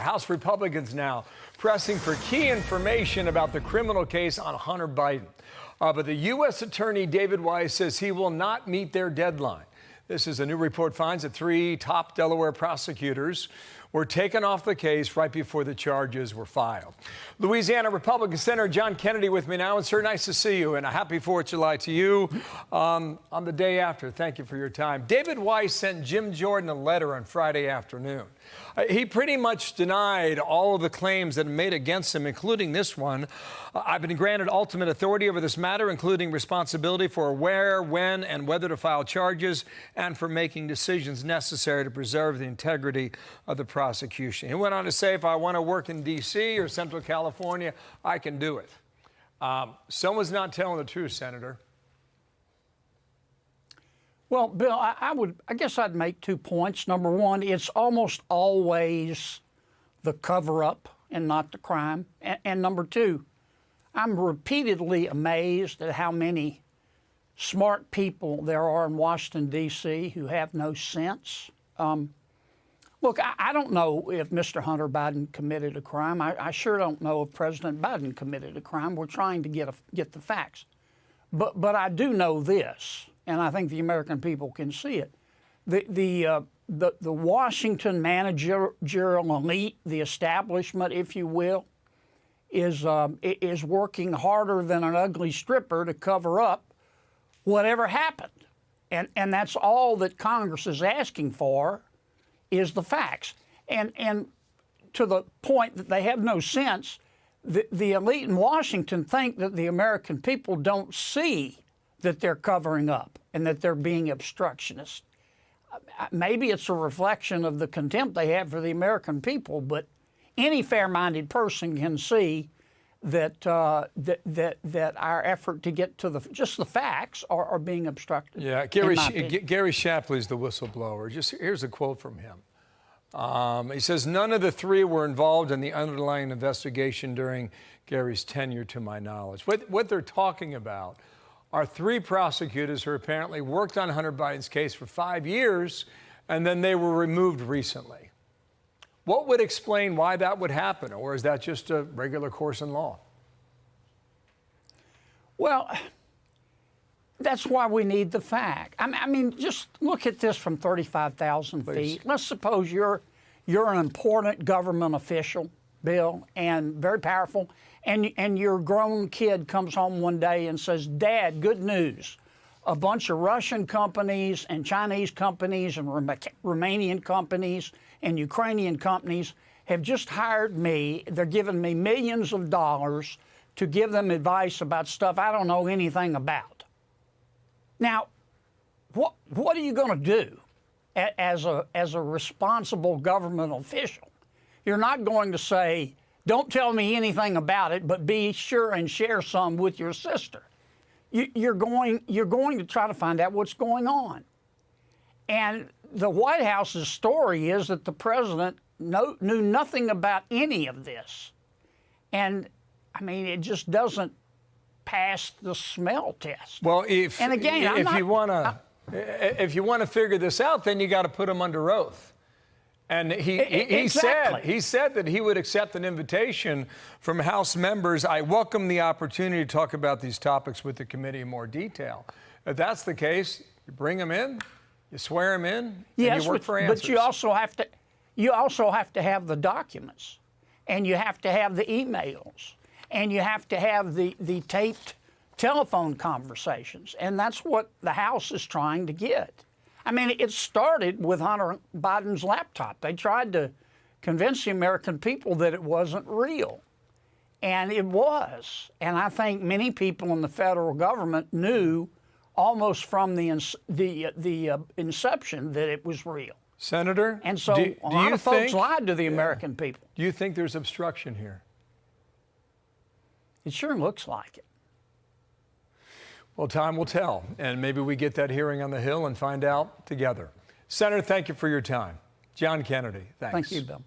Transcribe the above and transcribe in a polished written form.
House Republicans now pressing for key information about the criminal case on Hunter Biden. But the U.S. Attorney David Weiss says he will not meet their deadline. This is a new report finds that 3 top Delaware prosecutors were taken off the case right before the charges were filed. Louisiana Republican Senator John Kennedy with me now. And sir, nice to see you, and a happy 4th of July to you on the day after. Thank you for your time. David Weiss sent Jim Jordan a letter on Friday afternoon. He pretty much denied all of the claims that are made against him, including this one. I've been granted ultimate authority over this matter, including responsibility for where, when, and whether to file charges, and for making decisions necessary to preserve the integrity of the prosecution. He went on to say, if I want to work in D.C. or Central California, I can do it. Someone's not telling the truth, Senator. Well, Bill, I guess I'd make 2 points. Number one, it's almost always the cover-up and not the crime. And number two, I'm repeatedly amazed at how many smart people there are in Washington, D.C. who have no sense. Look, I don't know if Mr. Hunter Biden committed a crime. I sure don't know if President Biden committed a crime. We're trying to get the facts. But I do know this, and I think the American people can see it. The Washington managerial elite, the establishment, if you will, is working harder than an ugly stripper to cover up whatever happened. And that's all that Congress is asking for is the facts. And to the point that they have no sense, the elite in Washington think that the American people don't see that they're covering up and that they're being obstructionist. Maybe it's a reflection of the contempt they have for the American people, but any fair-minded person can see that that our effort to get to just the facts are being obstructed. Yeah, Gary Shapley's the whistleblower. Here's a quote from him. He says, none of the 3 were involved in the underlying investigation during Gary's tenure, to my knowledge. What they're talking about are 3 prosecutors who apparently worked on Hunter Biden's case for 5 years, and then they were removed recently. What would explain why that would happen, or is that just a regular course in law? Well, that's why we need the fact. I mean, just look at this from 35,000 feet. Let's suppose you're an important government official, Bill, and very powerful, and your grown kid comes home one day and says, Dad, good news. A bunch of Russian companies and Chinese companies and Romanian companies and Ukrainian companies have just hired me. They're giving me millions of dollars to give them advice about stuff I don't know anything about. Now, what are you going to do as a responsible government official? You're not going to say, don't tell me anything about it, but be sure and share some with your sister. You're going to try to find out what's going on. And the White House's story is that the president knew nothing about any of this. And, I mean, it just doesn't pass the smell test. Well, if you want to figure this out, then you got to put him under oath. And he said that he would accept an invitation from House members. I welcome the opportunity to talk about these topics with the committee in more detail. If that's the case, you bring him in, you swear him in, and you work for answers. But you also have to have the documents, and you have to have the emails, and you have to have the taped telephone conversations, and that's what the House is trying to get. I mean, it started with Hunter Biden's laptop. They tried to convince the American people that it wasn't real. And it was. And I think many people in the federal government knew almost from the inception that it was real. Senator, and so a lot of folks lied to the American people. Do you think there's obstruction here? It sure looks like it. Well, time will tell, and maybe we get that hearing on the Hill and find out together. Senator, thank you for your time. John Kennedy, thanks. Thank you, Bill.